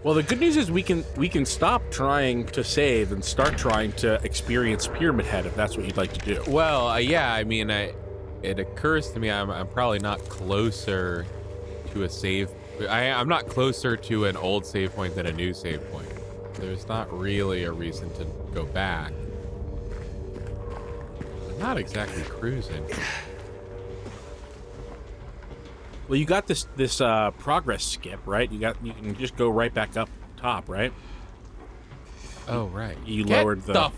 Well, the good news is we can stop trying to save and start trying to experience Pyramid Head if that's what you'd like to do. Well, yeah, I mean, it occurs to me I'm probably not closer to a save. I'm not closer to an old save point than a new save point. There's not really a reason to go back. I'm not exactly cruising. Well, you got this progress skip, right? You can just go right back up top, right? Oh, right. You lowered the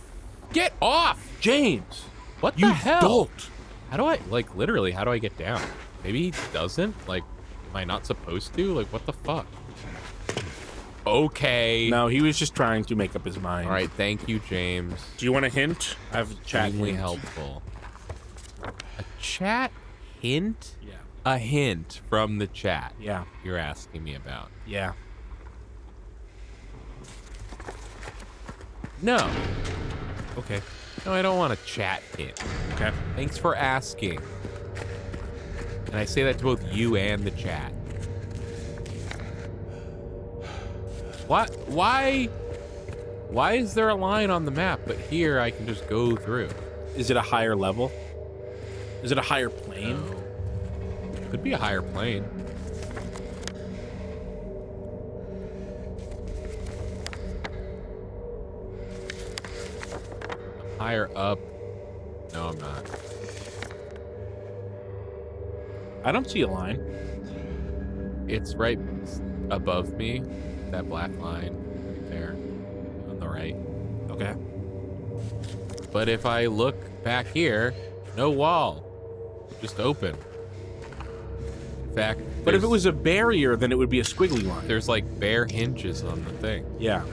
Get off! James! What the You hell? dolt! How do I, like, literally, how do I get down? Maybe he doesn't? Like, am I not supposed to? Like, what the fuck? Okay. No, he was just trying to make up his mind. All right, thank you, James. Do you want a hint? I have a chat Extremely hint. helpful. A chat hint? Yeah. A hint from the chat. Yeah. You're asking me about. Yeah. No. Okay. No, I don't want a chat hint. Okay. Thanks for asking. And I say that to both you and the chat. What? Why is there a line on the map, but here I can just go through? Is it a higher level? Is it a higher plane? No. Could be a higher plane. I'm higher up. No, I'm not. I don't see a line. It's right above me. That black line right there on the right. Okay. But if I look back here, no wall. Just open. In fact, But if it was a barrier, then it would be a squiggly line. there's like bare hinges on the thing. Yeah.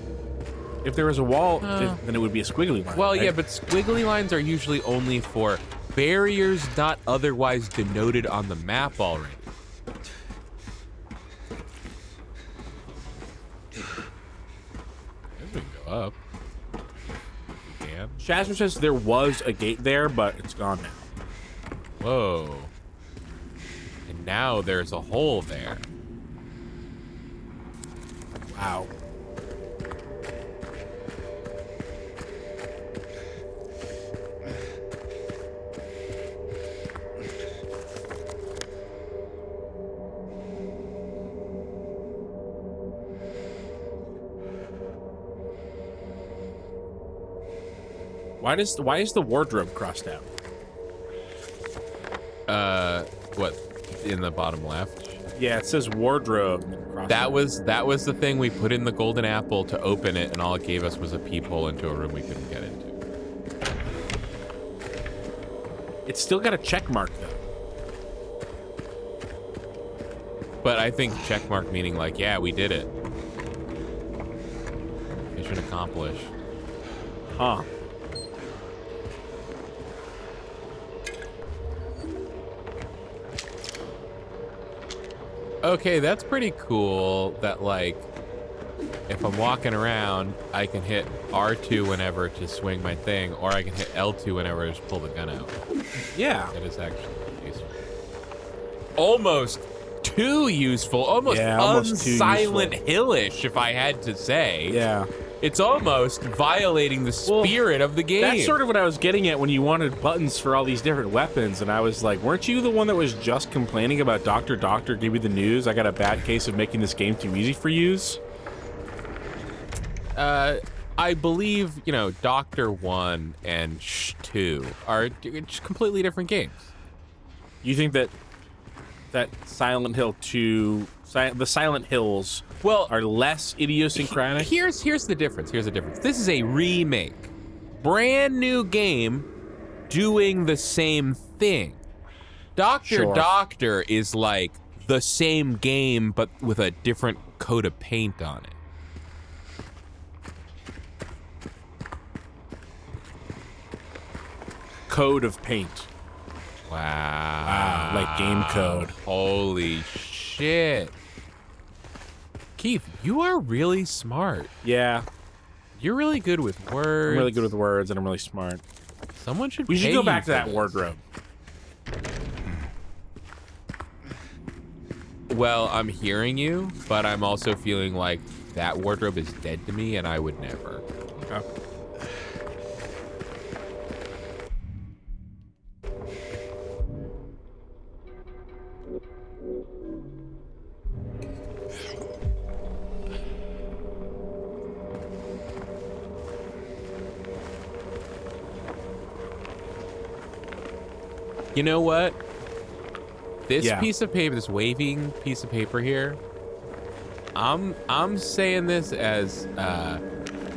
If there was a wall, then it would be a squiggly line. Well, right? yeah, but squiggly lines are usually only for barriers not otherwise denoted on the map already. I guess we can go up. We can. Shazzer says there was a gate there, but it's gone now. Whoa. And now there's a hole there. Wow. Why is the wardrobe crossed out? What? In the bottom left? Yeah, it says wardrobe. Crossed That out. was the thing we put in the golden apple to open it, and all it gave us was a peephole into a room we couldn't get into. It's still got a check mark though. But I think check mark meaning like, yeah, we did it. Mission accomplished. Huh. Okay, that's pretty cool that, like, if I'm walking around, I can hit R2 whenever to swing my thing, or I can hit L2 whenever to just pull the gun out. Yeah. That is actually useful. Almost too useful. Almost too Silent Hill-ish, if I had to say. Yeah. It's almost violating the spirit of the game. That's sort of what I was getting at when you wanted buttons for all these different weapons, and I was like, weren't you the one that was just complaining about Doctor, give me the news? I got a bad case of making this game too easy for yous? I believe, you know, Doctor 1 and 2 are just completely different games. You think that Silent Hill 2, the Silent Hills, are less idiosyncratic? Here's the difference. Here's the difference. This is a remake. Brand new game doing the same thing. Doctor is like the same game, but with a different coat of paint on it. Code of paint. Wow. Like game code. Holy shit. Keith, you are really smart. Yeah. You're really good with words. I'm really good with words, and I'm really smart. Someone should We should pay go you back to for that this. wardrobe. Well, I'm hearing you, but I'm also feeling like that wardrobe is dead to me, and I would never. Okay. You know what? This Yeah. piece of paper, this waving piece of paper here, I'm saying this as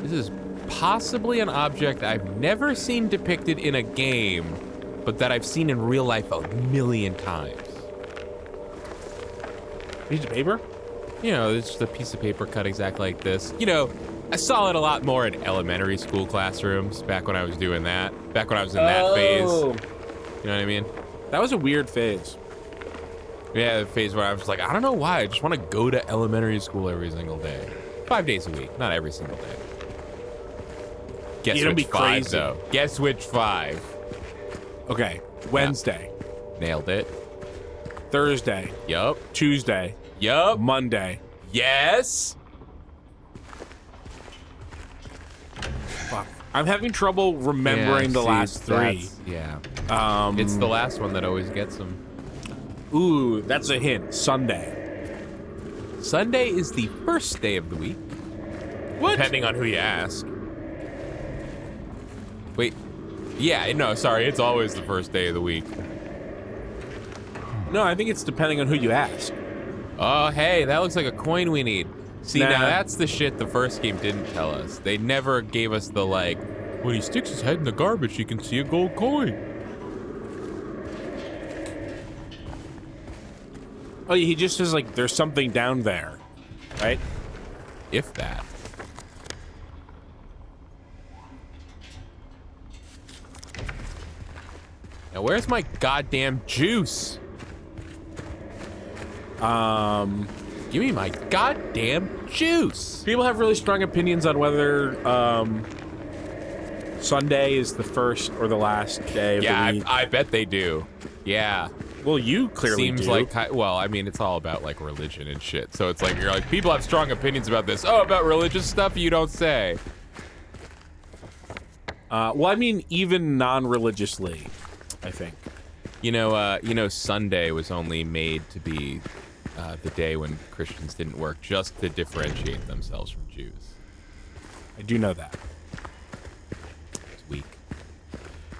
this is possibly an object I've never seen depicted in a game, but that I've seen in real life a million times. Piece of paper? You know, it's just a piece of paper cut exactly like this. You know, I saw it a lot more in elementary school classrooms back when I was doing that. Back when I was in that phase. You know what I mean? That was a weird phase. Yeah, the phase where I was like, I don't know why. I just want to go to elementary school every single day. 5 days a week, not every single day. Guess It'll which be 5, crazy. though. Guess which 5. Okay. Wednesday. Nailed it. Thursday. Yup. Tuesday. Yup. Monday. Yes. Fuck. I'm having trouble remembering the last 3. Yeah. Um, It's the last one that always gets them. Ooh, that's a hint. Sunday. Sunday is the first day of the week. What? Depending on who you ask. Wait. Yeah, no, sorry. It's always the first day of the week. No, I think it's depending on who you ask. Oh, hey, that looks like a coin we need. See, Nah. now that's the shit the first game didn't tell us. They never gave us the, like, when he sticks his head in the garbage, you can see a gold coin. Oh, he just says, like, there's something down there, right? If that. Now, where's my goddamn juice? Give me my goddamn juice. People have really strong opinions on whether Sunday is the first or the last day of the week. I bet they do. Yeah. Well, you clearly Seems do. like, well, I mean, it's all about, like, religion and shit. So it's like, you're like, people have strong opinions about this. Oh, about religious stuff you don't say. Well, I mean, even non-religiously, I think. You know, Sunday was only made to be the day when Christians didn't work, just to differentiate themselves from Jews. I do know that. It's weak.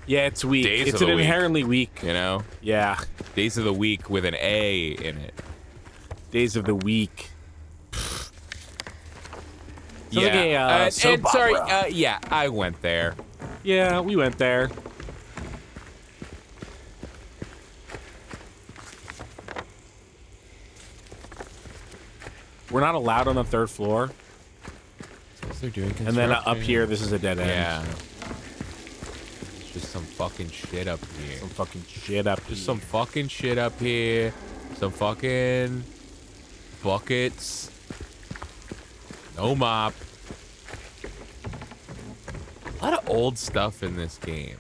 Yeah, it's weak. Days It's of an the week. inherently weak. You know? Yeah. Days of the week with an A in it. Days of the week. Yeah. like a, soap and sorry, opera. yeah, I went there. Yeah, we went there. We're not allowed on the 3rd floor. Because they're doing And then up construction. here, this is a dead end. Yeah. Just some fucking shit up here. Some fucking shit up Just here. some fucking shit up here. Some fucking buckets. No mop. A lot of old stuff in this game.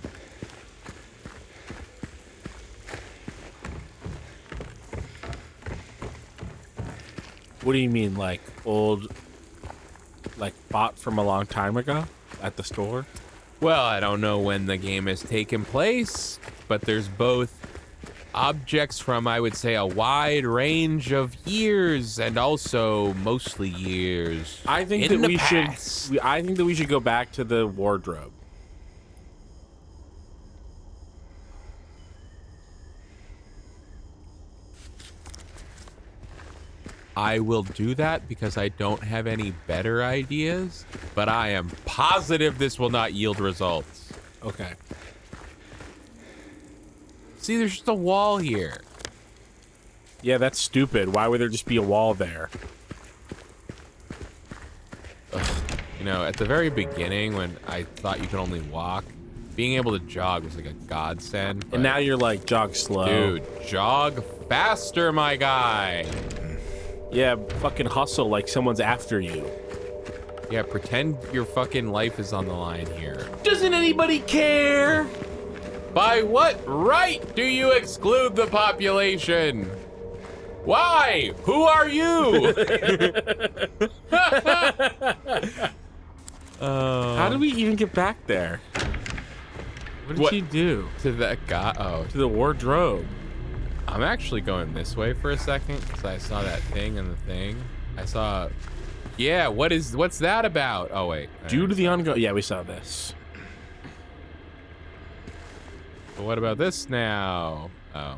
What do you mean, like old, like bought from a long time ago at the store? Well, I don't know when the game has taken place, but there's both objects from, I would say, a wide range of years, and also mostly years. I think in that the we past. should. I think that we should go back to the wardrobe. I will do that because I don't have any better ideas, but I am positive this will not yield results. Okay. See, there's just a wall here. Yeah, that's stupid. Why would there just be a wall there? You know, at the very beginning when I thought you could only walk, being able to jog was like a godsend. And but- now you're like jog slow. Dude, jog faster, my guy. Yeah, fucking hustle like someone's after you. Yeah, pretend your fucking life is on the line here. Doesn't anybody care? By what right do you exclude the population? Why? Who are you? How did we even get back there? What did she do? To that guy? Oh, To the wardrobe. I'm actually going this way for a second because I saw that thing and the thing. I saw. Yeah, what's that about? Oh wait. Due to the ongoing. Yeah, we saw this. But what about this now? Oh.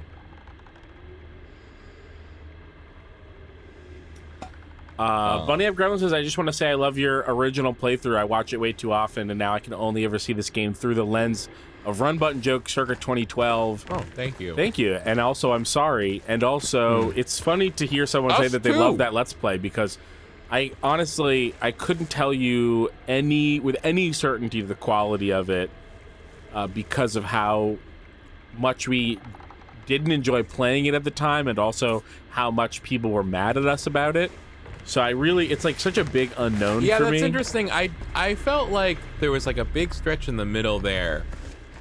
Bunny Up Gremlin says, I just want to say I love your original playthrough. I watch it way too often, and now I can only ever see this game through the lens of Run Button Joke circa 2012. Oh, thank you. Thank you. And also, I'm sorry. And also, it's funny to hear someone say that they love that Let's Play, because I honestly, I couldn't tell you with any certainty the quality of it because of how much we didn't enjoy playing it at the time, and also how much people were mad at us about it. So it's like such a big unknown for me. Yeah, that's interesting. I felt like there was like a big stretch in the middle there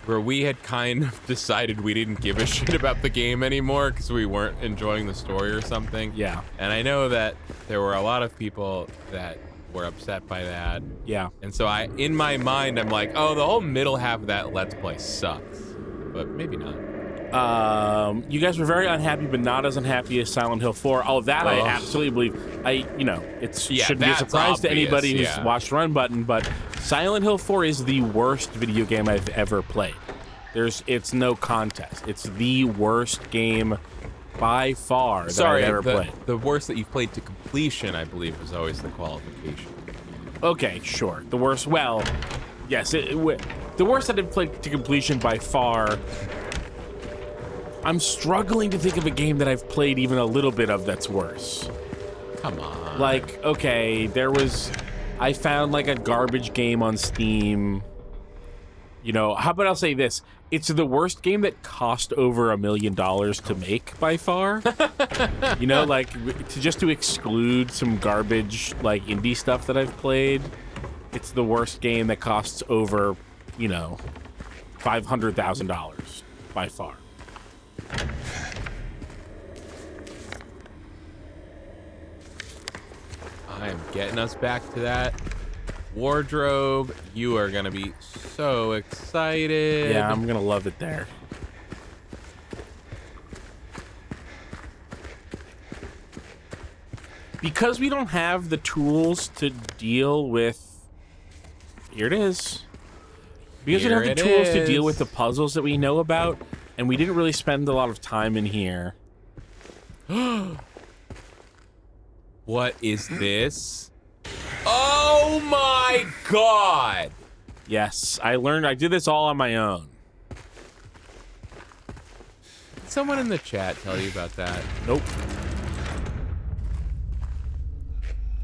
where we had kind of decided we didn't give a shit about the game anymore because we weren't enjoying the story or something. Yeah. And I know that there were a lot of people that were upset by that. Yeah. And so in my mind, I'm like, oh, the whole middle half of that Let's Play sucks. But maybe not. You guys were very unhappy, but not as unhappy as Silent Hill 4. Oh, that I absolutely believe. It shouldn't be a surprise to anybody who's watched Run Button, but Silent Hill 4 is the worst video game I've ever played. It's no contest. It's the worst game by far that I've ever played. The worst that you've played to completion, I believe, is always the qualification. Okay, sure. The worst, well, yes, the worst that I've played to completion by far. I'm struggling to think of a game that I've played even a little bit of that's worse. Come on. Like, okay, I found like a garbage game on Steam. How about I'll say this? It's the worst game that cost over $1 million to make by far. To exclude some garbage like indie stuff that I've played. It's the worst game that costs over, $500,000 by far. I am getting us back to that wardrobe. You are gonna be so excited. Yeah, I'm gonna love it there. Because we don't have the tools to deal with... Here it is. Because we don't have the tools to deal with the puzzles that we know about, and we didn't really spend a lot of time in here. What is this? Oh my god! Yes, I did this all on my own. Did someone in the chat tell you about that? Nope.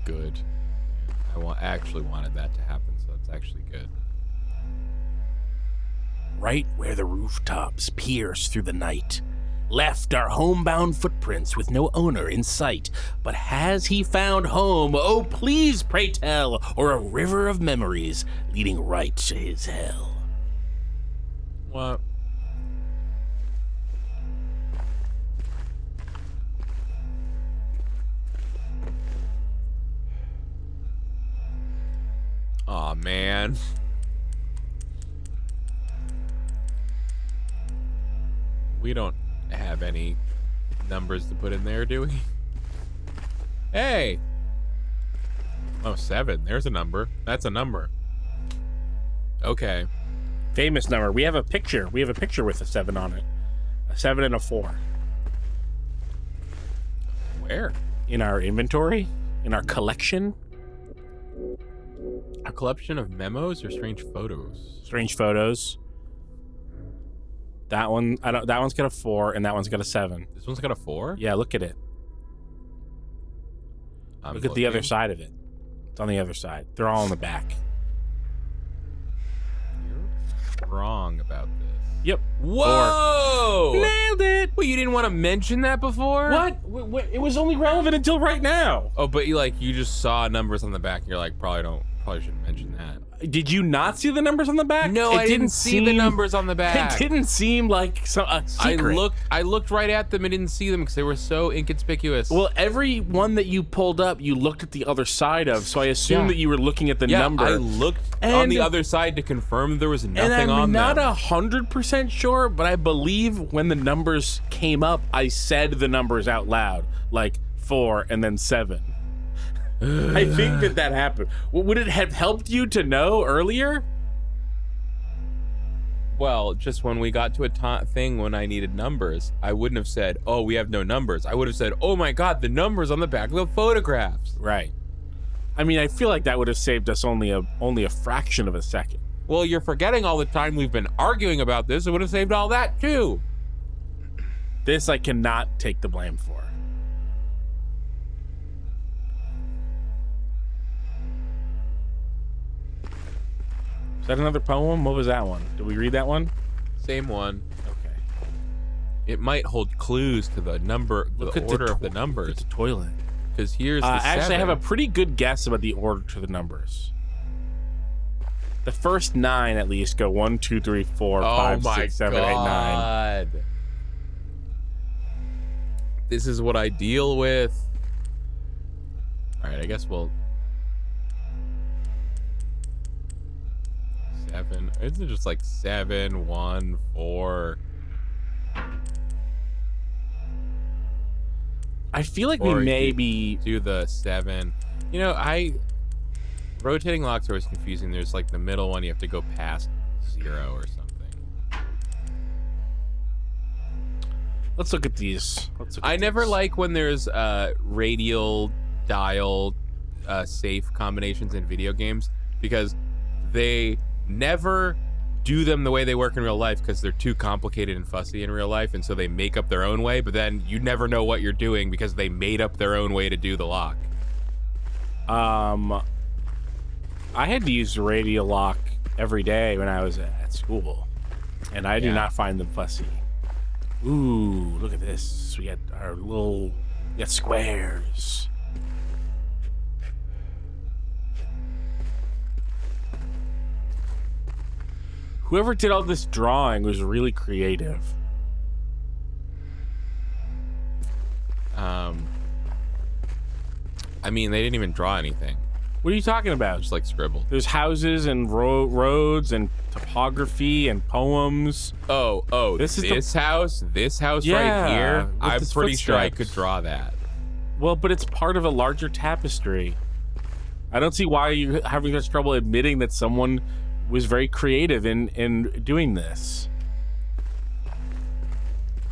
Good. I actually wanted that to happen, so it's actually good. Right where the rooftops pierce through the night, left are homebound footprints with no owner in sight. But has he found home? Oh, please, pray tell, or a river of memories leading right to his hell? What? Aw, man. We don't have any numbers to put in there, do we? Hey! Oh, 7. There's a number. That's a number. Okay. Famous number. We have a picture. We have a picture with a 7 on it. A 7 and a 4. Where? In our inventory? In our collection? A collection of memos or strange photos? Strange photos. That one, that one's got a 4, and that one's got a 7. This one's got a 4? Yeah, look at it. Look at the other side of it. It's on the other side. They're all on the back. You're wrong about this. Yep. Whoa! Nailed it! Well, you didn't want to mention that before? What? It was only relevant until right now. Oh, but you just saw numbers on the back. And you're like, probably Probably shouldn't mention that. Did you not see the numbers on the back? No, I didn't see the numbers on the back. It didn't seem like a secret. I looked right at them and didn't see them because they were so inconspicuous. Well, every one that you pulled up, you looked at the other side of, so I assumed that you were looking at the number. I looked on the other side to confirm there was nothing on them. And I'm not 100% sure, but I believe when the numbers came up, I said the numbers out loud, like 4 and then 7. I think that happened. Would it have helped you to know earlier? Well, just when we got to a thing when I needed numbers, I wouldn't have said, oh, we have no numbers. I would have said, oh my God, the numbers on the back of the photographs. Right. I mean, I feel like that would have saved us only a fraction of a second. Well, you're forgetting all the time we've been arguing about this. It would have saved all that too. This I cannot take the blame for. Is that another poem? What was that one? Did we read that one? Same one. Okay. It might hold clues to the number, the order of the numbers. Look at the toilet. Because here's the 7. Actually, I have a pretty good guess about the order to the numbers. The first 9 at least go 1, 2, 3, 4, 5, 6, 7, 8, 9. This is what I deal with. All right, I guess we'll. 7. Isn't it just like 7, 1, 4? I feel like we maybe do the 7. You know, rotating locks are always confusing. There's like the middle one, you have to go past 0 or something. Let's look at these. I never like when there's radial dial safe combinations in video games because they never do them the way they work in real life because they're too complicated and fussy in real life, and so they make up their own way, but then you never know what you're doing because they made up their own way to do the lock. I had to use the radial lock every day when I was at school, and I do not find them fussy. Ooh, look at this. We got squares. Whoever did all this drawing was really creative. I mean, they didn't even draw anything. What are you talking about? Just like scribbled. There's houses and roads and topography and poems. Oh, this house right here. I'm pretty sure I could draw that. Well, but it's part of a larger tapestry. I don't see why you're having such trouble admitting that someone was very creative in doing this.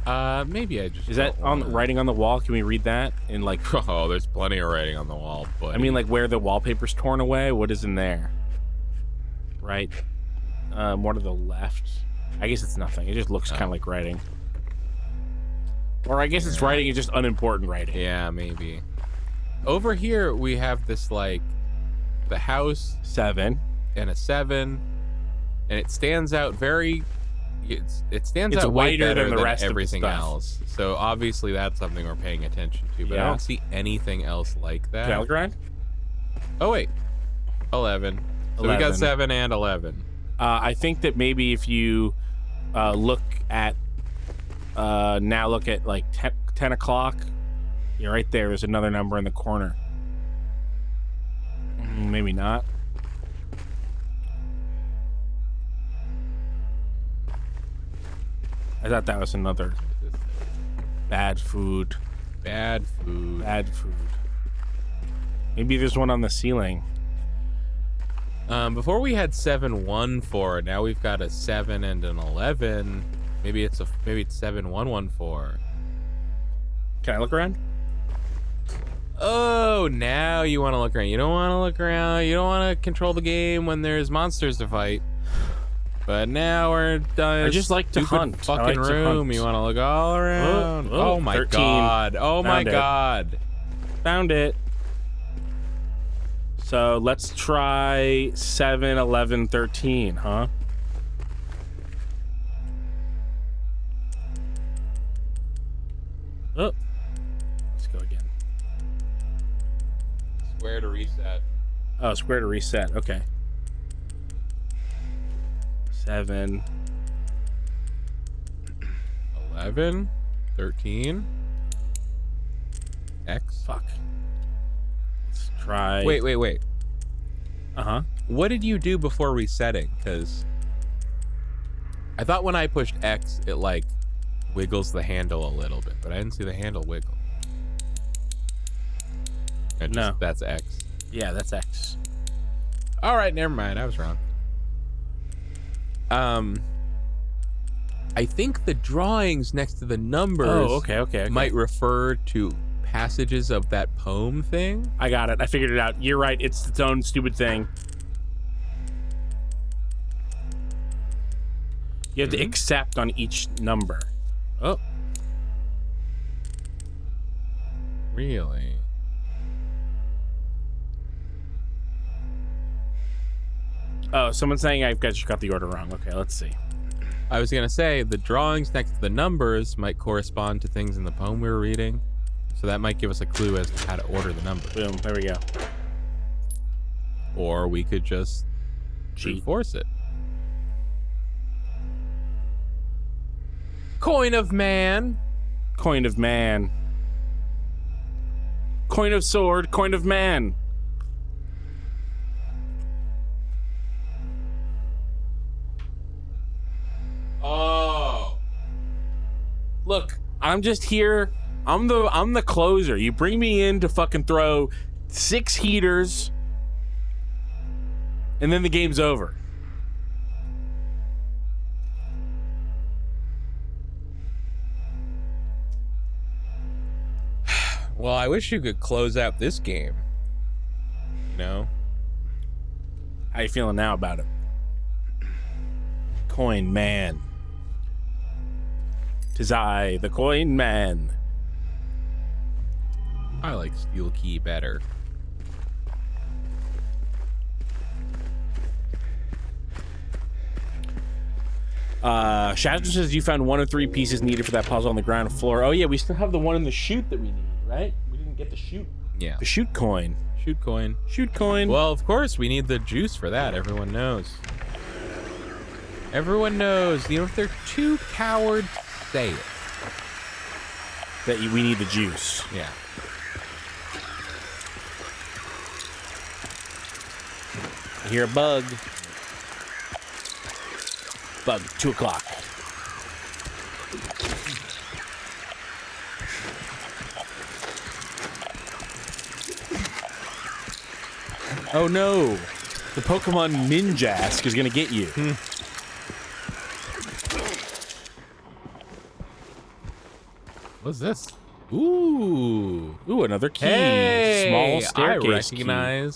Maybe I just. Is that writing on the wall? Can we read that in like? Oh, there's plenty of writing on the wall, but I mean, like where the wallpaper's torn away. What is in there? Right. More to the left. I guess it's nothing. It just looks kind of like writing. Or I guess it's writing. It's just unimportant writing. Yeah, maybe. Over here we have this like, the house 7 and a 7, and it stands out very. It stands out way whiter better than the rest everything of the stuff. else. So obviously that's something we're paying attention to. But I don't see anything else like that. Can I look around? Oh wait, 11. So we got 7 and 11. I think that maybe if you look at like 10 o'clock, you're right there. There's another number in the corner. Maybe not. I thought that was another bad food. Bad food. Bad food. Maybe there's one on the ceiling. Before we had 7, 1, 4. Now we've got a 7 and an 11. Maybe it's 7, 1, 1, 4. Can I look around? Oh, now you want to look around. You don't want to look around. You don't want to control the game when there's monsters to fight. But now we're done. I just like to hunt. Fucking room. You want to look all around. Oh my 13. god. Oh my god. Found it. So let's try 7, 11, 13, huh? Oh. Let's go again. Square to reset. Oh, square to reset. Okay. 7. 11, 13, X. Fuck. Let's try. Wait. Uh-huh. What did you do before resetting? Because I thought when I pushed X, it like wiggles the handle a little bit, but I didn't see the handle wiggle. No. That's X. Yeah, that's X. All right, never mind. I was wrong. I think the drawings next to the numbers okay. might refer to passages of that poem thing. I got it. I figured it out. You're right. It's its own stupid thing. You have to accept on each number. Oh. Really? Oh, someone's saying I've got the order wrong. Okay, let's see. I was going to say the drawings next to the numbers might correspond to things in the poem we were reading. So that might give us a clue as to how to order the numbers. Boom. There we go. Or we could just force it. Coin of man. Coin of man. Coin of sword. Coin of man. Oh. Look, I'm just here. I'm the closer. You bring me in to fucking throw 6 heaters, and then the game's over. Well, I wish you could close out this game. You know? How you feeling now about it? Coin man. 'Tis I, the coin man. I like Steel Key better. Shadow says you found 1 of 3 pieces needed for that puzzle on the ground floor. Oh yeah, we still have the one in the chute that we need, right? We didn't get the chute. Yeah. The chute coin. Shoot coin. Chute coin. Well, of course, we need the juice for that. Everyone knows. Everyone knows. You know, if they're too coward, say it. That we need the juice. Yeah. I hear a bug. Bug, 2 o'clock. Oh no! The Pokemon Ninjask is gonna get you. What's this? Ooh. Ooh, another key. Hey, Small staircase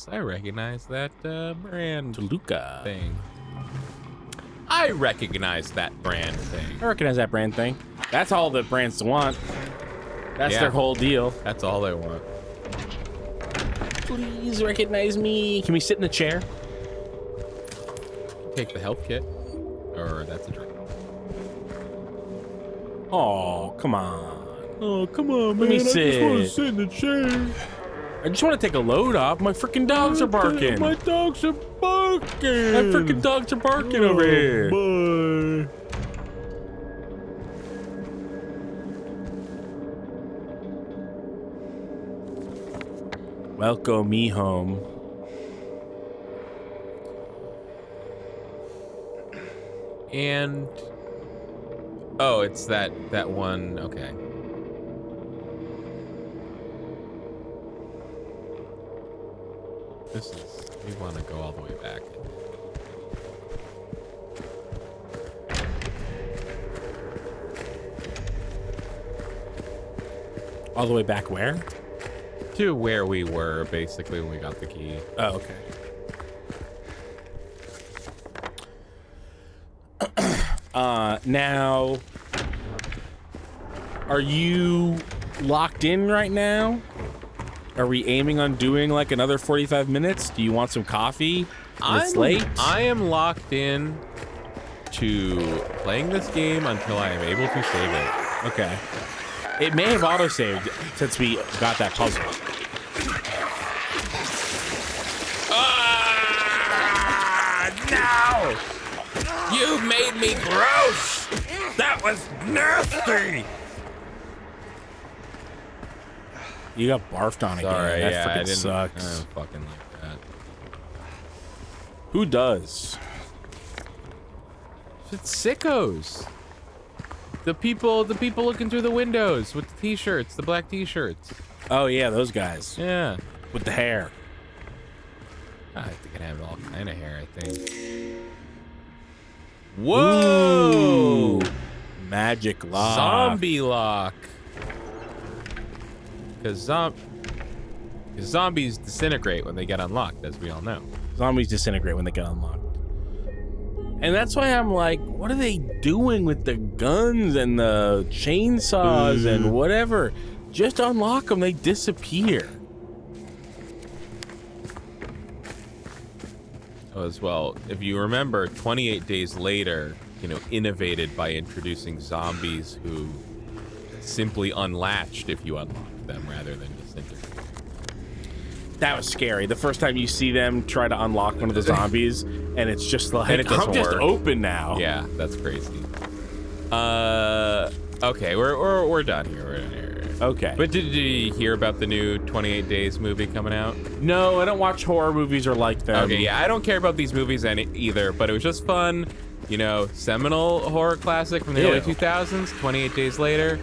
I recognize that brand key. Toluca. thing. I recognize that brand thing. I recognize that brand thing. That's all the brands want. That's Yeah. their whole deal. That's all they want. Please recognize me. Can we sit in the chair? Take the health kit. Or that's a drink. Oh, come on. Oh, come on, Let me sit. I just want to sit in the chair. I just want to take a load off. My freaking dogs are barking. My dogs are barking. My freaking dogs are barking over here. Boy. Welcome me home. And oh, it's that one. Okay. This is. We want to go all the way back. All the way back where? To where we were, basically, when we got the key. Oh, okay. Now, are you locked in right now? Are we aiming on doing like another 45 minutes? Do you want some coffee? It's late. I am locked in to playing this game until I am able to save it. Okay. It may have autosaved since we got that puzzle. No! You made me gross! That was nasty! You got barfed on again. Sorry, That yeah, I freaking didn't. sucks. I don't fucking like that. Who does? It's sickos. The people looking through the windows with the t-shirts, the black t-shirts. Oh yeah, those guys Yeah. with the hair. I think they can have all kind of hair, I think. Whoa! Ooh, magic lock. Zombie lock. Because zombies disintegrate when they get unlocked, as we all know. Zombies disintegrate when they get unlocked. And that's why I'm like, what are they doing with the guns and the chainsaws and whatever? Just unlock them, they disappear. As well, if you remember, 28 days later, innovated by introducing zombies who simply unlatched if you unlocked them rather than disintegrate. That was scary. The first time you see them try to unlock one of the zombies, and it's just like, And it doesn't I'm just work. open now. Yeah, that's crazy. Okay, we're done here. We're done here. Okay. But did you hear about the new 28 Days movie coming out? No, I don't watch horror movies or like them. Okay, yeah, I don't care about these movies either, but it was just fun. Seminal horror classic from the early 2000s, 28 Days Later.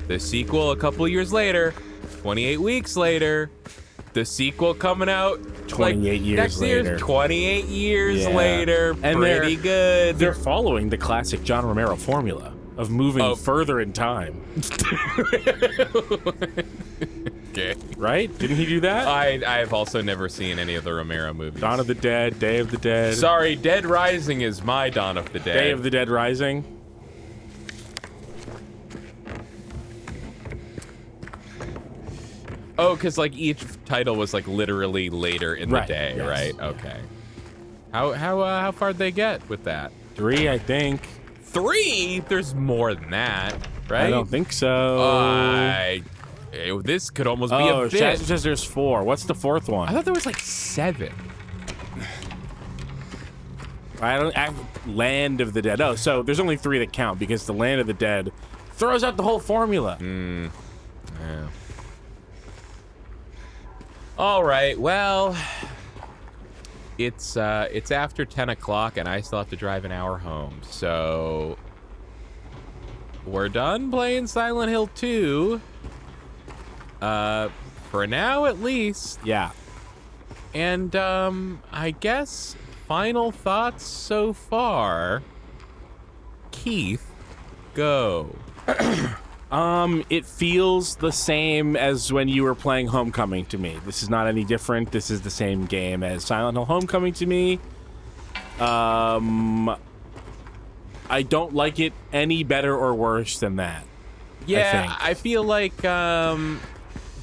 The sequel a couple years later, 28 weeks later. The sequel coming out 28 years next later. year, 28 years Yeah. later. And pretty good. They're following the classic John Romero formula of moving further in time. Okay. Right? Didn't he do that? I've also never seen any of the Romero movies. Dawn of the Dead, Day of the Dead. Sorry, Dead Rising is my Dawn of the Dead. Day of the Dead Rising. Oh, because each title was literally later in the Right, day, yes. right? Okay. How far'd they get with that? 3, I think. 3? There's more than that, right? I don't think so. This could almost be a Oh, bit. Shaz says there's 4. What's the 4th one? I thought there was 7. Land of the Dead. Oh, so there's only 3 that count because the Land of the Dead throws out the whole formula. Yeah. All right. Well, it's after 10 o'clock and I still have to drive an hour home. So we're done playing Silent Hill 2. For now at least. Yeah. And I guess final thoughts so far. Keith, go. It feels the same as when you were playing Homecoming to me. This is not any different. This is the same game as Silent Hill Homecoming to me. I don't like it any better or worse than that. Yeah, think. I feel like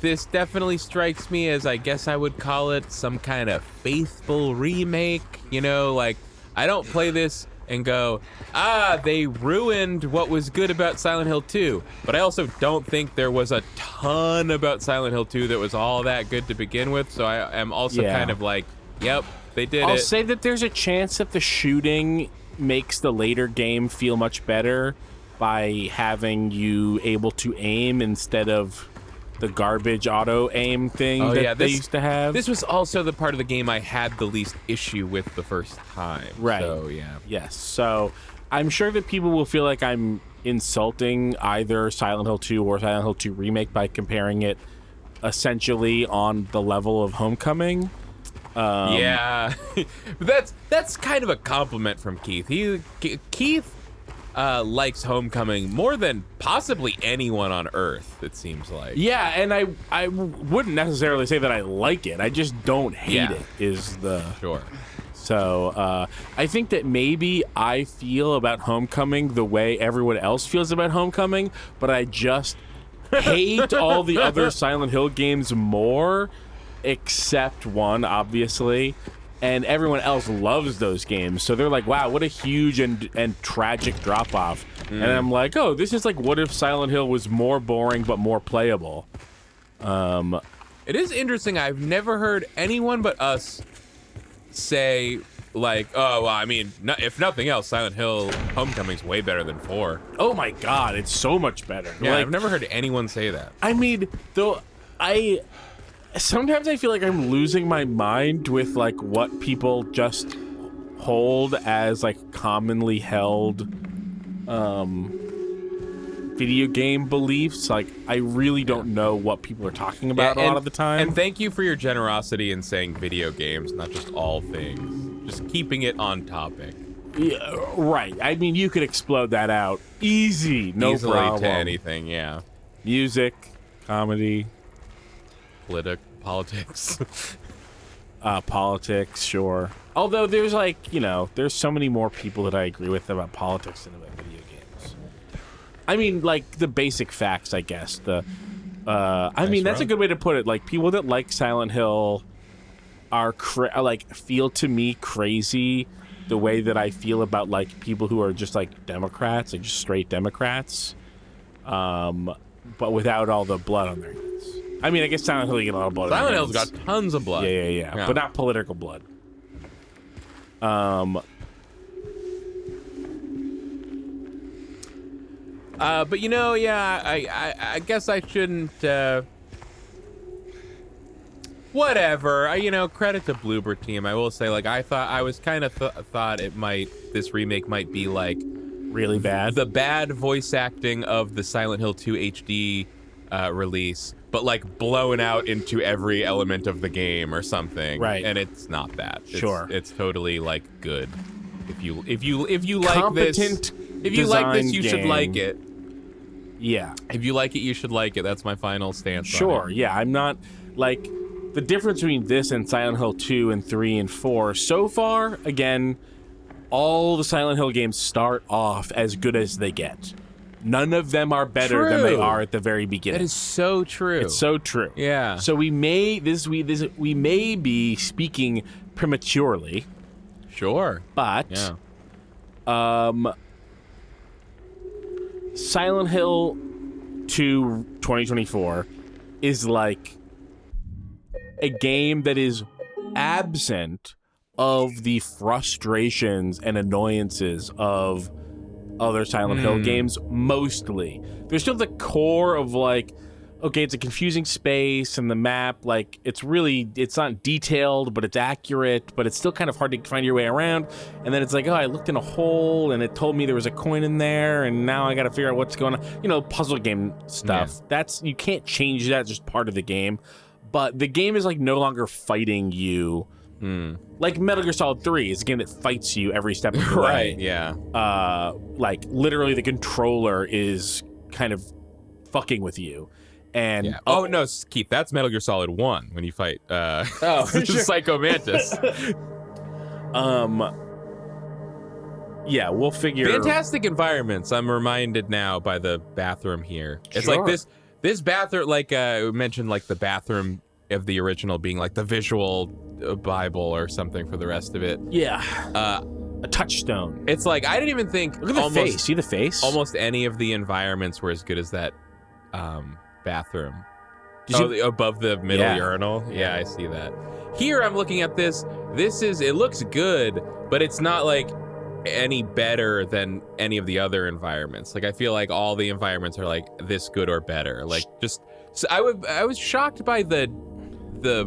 this definitely strikes me as, I guess I would call it some kind of faithful remake. I don't play this and go, they ruined what was good about Silent Hill 2. But I also don't think there was a ton about Silent Hill 2 that was all that good to begin with. So I am also kind of like, yep, they did I'll it. say that there's a chance that the shooting makes the later game feel much better by having you able to aim instead of the garbage auto aim thing they used to have. This was also the part of the game I had the least issue with the first time. Right. So, yeah. Yes. So I'm sure that people will feel like I'm insulting either Silent Hill 2 or Silent Hill 2 Remake by comparing it essentially on the level of Homecoming. Yeah. That's kind of a compliment from Keith. Keith likes Homecoming more than possibly anyone on Earth, it seems like. Yeah, and I wouldn't necessarily say that I like it. I just don't hate it, is the... Sure. So I think that maybe I feel about Homecoming the way everyone else feels about Homecoming, but I just hate all the other Silent Hill games more, except one, obviously. And everyone else loves those games. So they're like, wow, what a huge and tragic drop-off. And I'm like, oh, this is like, what if Silent Hill was more boring but more playable? It is interesting. I've never heard anyone but us say like, oh, well, I mean, if nothing else, Silent Hill Homecoming's way better than 4. Oh my God, it's so much better. Yeah, like, I've never heard anyone say that. I mean, though, sometimes I feel like I'm losing my mind with like what people just hold as like commonly held video game beliefs. Like, I really don't know what people are talking about a lot of the time. And thank you for your generosity in saying video games, not just all things. Just keeping it on topic. Yeah, right. I mean, you could explode that out easily problem. To anything, yeah. Music, comedy, politics. Politics, sure. Although there's like, there's so many more people that I agree with about politics than about video games. I mean, like the basic facts, I guess. I mean, that's a good way to put it. Like, people that like Silent Hill are feel to me crazy the way that I feel about like people who are just like Democrats, like just straight Democrats, but without all the blood on their hands. I mean, I guess Silent Hill, you get a lot of blood. Silent Hill's got tons of blood. Yeah, but not political blood. But I guess I shouldn't. Whatever. Credit to Bloober Team. I will say, like, I thought this remake might be like really bad. The bad voice acting of the Silent Hill 2 HD release, but like blown out into every element of the game or something. Right. And it's not that. Sure. It's totally like good. If you like competent this, you should like it. Yeah. If you like it, you should like it. That's my final stance. Sure. Yeah. I'm not like the difference between this and Silent Hill 2 and 3 and 4 so far. Again, all the Silent Hill games start off as good as they get. None of them are better than they are at the very beginning. That is so true. It's so true. Yeah. So we may be speaking prematurely. Sure. But Silent Hill 2 2024 is like a game that is absent of the frustrations and annoyances of other Silent Hill games, mostly. There's still the core of like, okay, it's a confusing space and the map, like, it's not detailed, but it's accurate, but it's still kind of hard to find your way around. And then it's like, oh, I looked in a hole and it told me there was a coin in there and now I got to figure out what's going on. Puzzle game stuff. Yeah. You can't change that. It's just part of the game. But the game is like no longer fighting you. Like Metal Gear Solid 3 is a game that fights you every step of the way. Right, yeah. Like, literally the controller is kind of fucking with you. And oh no, Keith, that's Metal Gear Solid 1 when you fight Psycho Mantis. Yeah, we'll figure. Fantastic environments. I'm reminded now by the bathroom here. It's like this bathroom, like we mentioned, like the bathroom of the original being like the visual Bible or something for the rest of it. Yeah. A touchstone. It's like, I didn't even think. Look at the face. See the face? Almost any of the environments were as good as that bathroom. Above the middle urinal? Yeah, I see that. Here I'm looking at this. It looks good, but it's not like any better than any of the other environments. Like, I feel like all the environments are like this good or better. Like, just, so I was shocked by the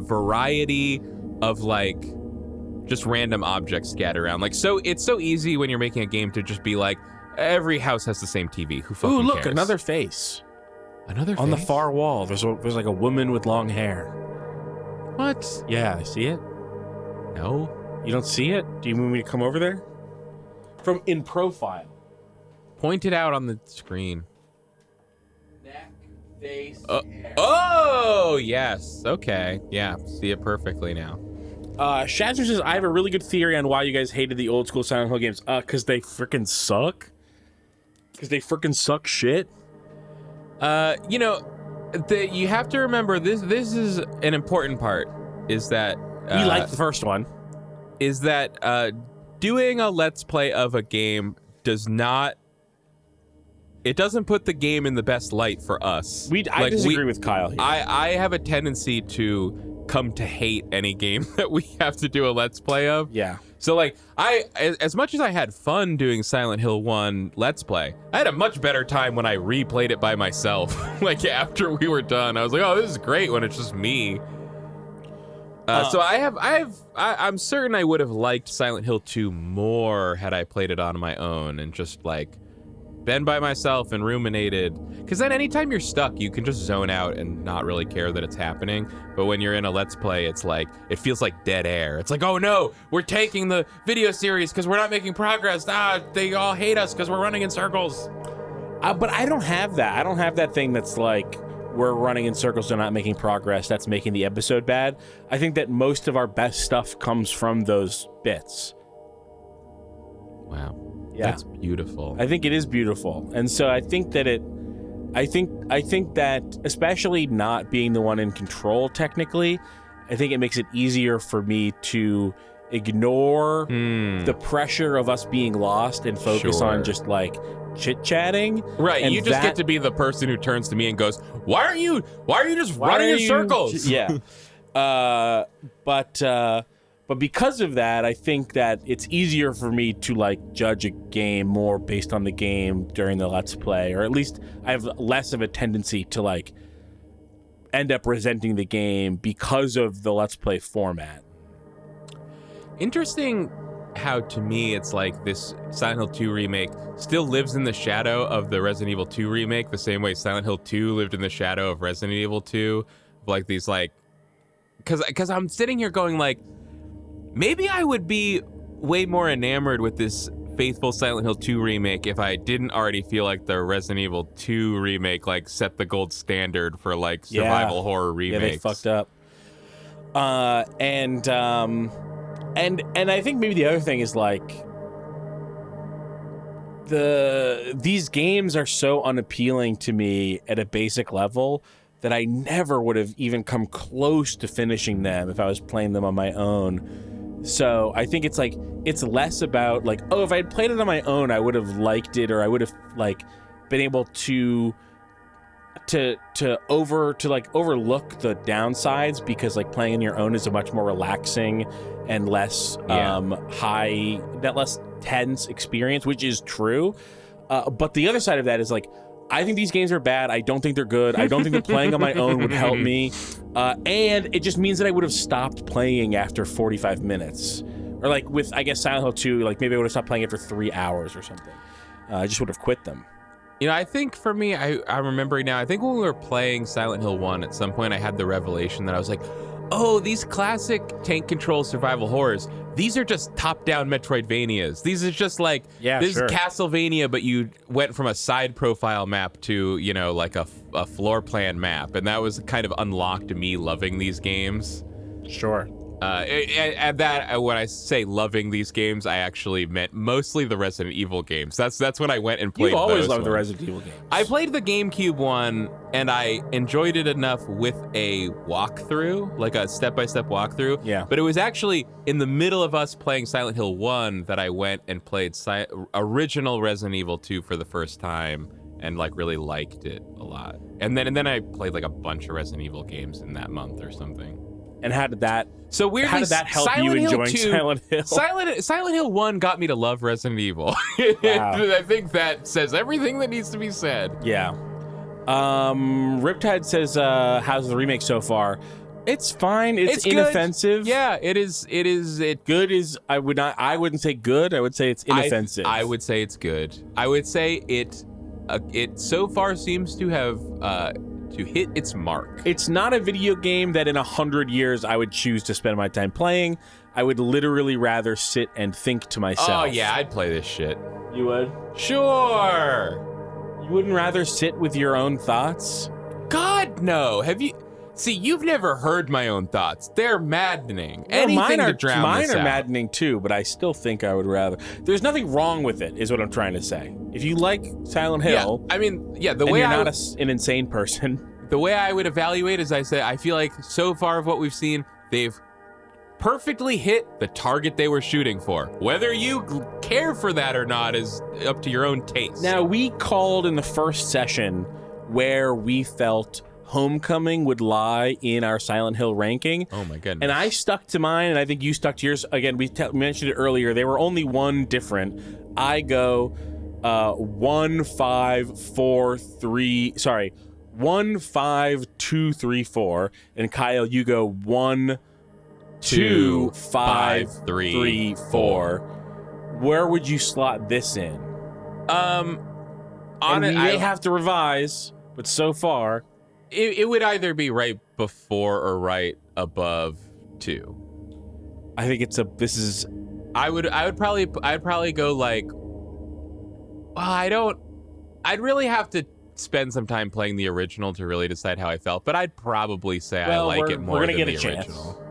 variety of like just random objects scattered around. Like, so it's so easy when you're making a game to just be like, every house has the same TV. Who fucking cares? Ooh, look, cares? Another face. Another face? On the far wall, there's like a woman with long hair. What? Yeah, see it? No. You don't see it? Do you want me to come over there? From in profile. Point it out on the screen. Neck, face, hair. Oh, yes. Okay. Yeah, see it perfectly now. Shazzer says, I have a really good theory on why you guys hated the old school Silent Hill games. Because they freaking suck? Because they freaking suck shit? You have to remember, this is an important part, is that... we liked the first one. Is that doing a Let's Play of a game does not it doesn't put the game in the best light for us. I disagree with Kyle here. I have a tendency to come to hate any game that we have to do a Let's Play of. Yeah. So, like, as much as I had fun doing Silent Hill 1 Let's Play, I had a much better time when I replayed it by myself. Like, after we were done, I was like, oh, this is great when it's just me. So I'm certain I would have liked Silent Hill 2 more had I played it on my own and just, like, been by myself and ruminated. Because then anytime you're stuck, you can just zone out and not really care that it's happening. But when you're in a Let's Play, it's like, it feels like dead air. It's like, oh no, we're taking the video series because we're not making progress. They all hate us because we're running in circles. But I don't have that. I don't have that thing that's like, we're running in circles and not making progress. That's making the episode bad. I think that most of our best stuff comes from those bits. Wow. Yeah. That's beautiful. I think it is beautiful. And so I think that I think that especially not being the one in control technically, I think it makes it easier for me to ignore the pressure of us being lost and focus on just like chit-chatting. Right, and you just get to be the person who turns to me and goes, why are you just running in circles? Yeah. But because of that, I think that it's easier for me to like judge a game more based on the game during the Let's Play, or at least I have less of a tendency to like end up resenting the game because of the Let's Play format. Interesting how, to me, it's like this Silent Hill 2 remake still lives in the shadow of the Resident Evil 2 remake, the same way Silent Hill 2 lived in the shadow of Resident Evil 2. Like these, like, because I'm sitting here going like, maybe I would be way more enamored with this faithful Silent Hill 2 remake if I didn't already feel like the Resident Evil 2 remake like set the gold standard for like survival horror remakes. Yeah, they fucked up. And I think maybe the other thing is like these games are so unappealing to me at a basic level that I never would have even come close to finishing them if I was playing them on my own. So I think it's like, it's less about like, oh, if I had played it on my own, I would have liked it, or I would have like been able to overlook the downsides, because like playing on your own is a much more relaxing and less less tense experience, which is true. But the other side of that is like, I think these games are bad. I don't think they're good. I don't think that playing on my own would help me. And it just means that I would have stopped playing after 45 minutes. Or like with, I guess, Silent Hill 2, like maybe I would have stopped playing it for 3 hours or something. I just would have quit them. You know, I think for me, I'm remembering now, I think when we were playing Silent Hill 1, at some point I had the revelation that I was like, oh, these classic tank control survival horrors, these are just top-down Metroidvanias. These are just like, this is Castlevania, but you went from a side profile map to, you know, like a floor plan map. And that was kind of unlocked me loving these games. Sure. And that, when I say loving these games, I actually meant mostly the Resident Evil games. That's when I went and played. You've always those loved the Resident Evil games. I played the GameCube one, and I enjoyed it enough with a walkthrough, like a step-by-step walkthrough. Yeah. But it was actually in the middle of us playing Silent Hill 1 that I went and played original Resident Evil 2 for the first time, and like really liked it a lot. And then I played like a bunch of Resident Evil games in that month or something. And how did that? So weirdly, how did that help Silent you Hill enjoying 2, Silent Hill? Silent Hill 1 got me to love Resident Evil. Wow. I think that says everything that needs to be said. Yeah. Riptide says, how's the remake so far? It's fine. It's inoffensive. Good. Yeah, it is. Good is, I wouldn't say good. I would say it's inoffensive. I would say it's good. I would say it so far seems to have to hit its mark. It's not a video game that in 100 years I would choose to spend my time playing. I would literally rather sit and think to myself. Oh yeah, I'd play this shit. You would? Sure. You wouldn't rather sit with your own thoughts? God, no. Have you... See, you've never heard my own thoughts. They're maddening. Well, Anything to drown mine this are out. Maddening too, but I still think I would rather. There's nothing wrong with it, is what I'm trying to say. If you like Silent Hill, yeah, I mean, yeah, and you're not an insane person. The way I would evaluate is, I say, I feel like so far of what we've seen, they've perfectly hit the target they were shooting for. Whether you care for that or not is up to your own taste. Now, we called in the first session where we felt Homecoming would lie in our Silent Hill ranking. Oh my goodness. And I stuck to mine, and I think you stuck to yours. Again, we mentioned it earlier. They were only one different. I go 1, 5, 4, 3. Sorry, 1, 5, 2, 3, 4. And Kyle, you go 1, 2, 5, 3, 4. Where would you slot this in? On And it, we may have to revise, but so far, it would either be right before or right above 2. I think it's this is. I'd probably go like. Well, I'd really have to spend some time playing the original to really decide how I felt, but I'd probably say I like it more than the original.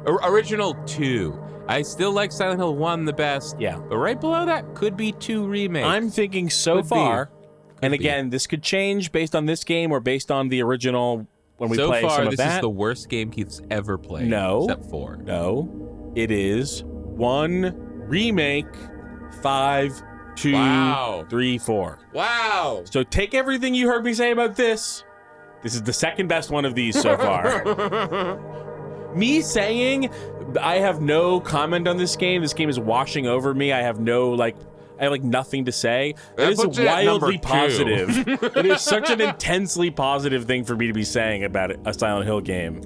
Original 2. I still like Silent Hill 1 the best. Yeah. But right below that could be 2 remakes. I'm thinking so far, and again, this could change based on this game or based on the original when we play some of that. So far, this is the worst game Keith's ever played. No. Except 4. No. It is 1 remake, 5, 2, 3, 4. Wow. So take everything you heard me say about this. This is the second best one of these so far. Me saying I have no comment on this game. This game is washing over me. I have nothing to say. It is wildly positive. It is such an intensely positive thing for me to be saying about a Silent Hill game.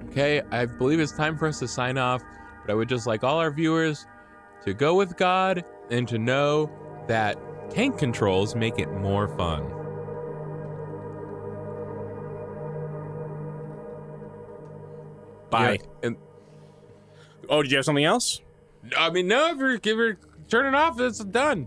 Okay, I believe it's time for us to sign off, but I would just like all our viewers to go with God and to know that tank controls make it more fun. Bye. Yeah, and oh, did you have something else? I mean, no, if you're turn it off, it's done.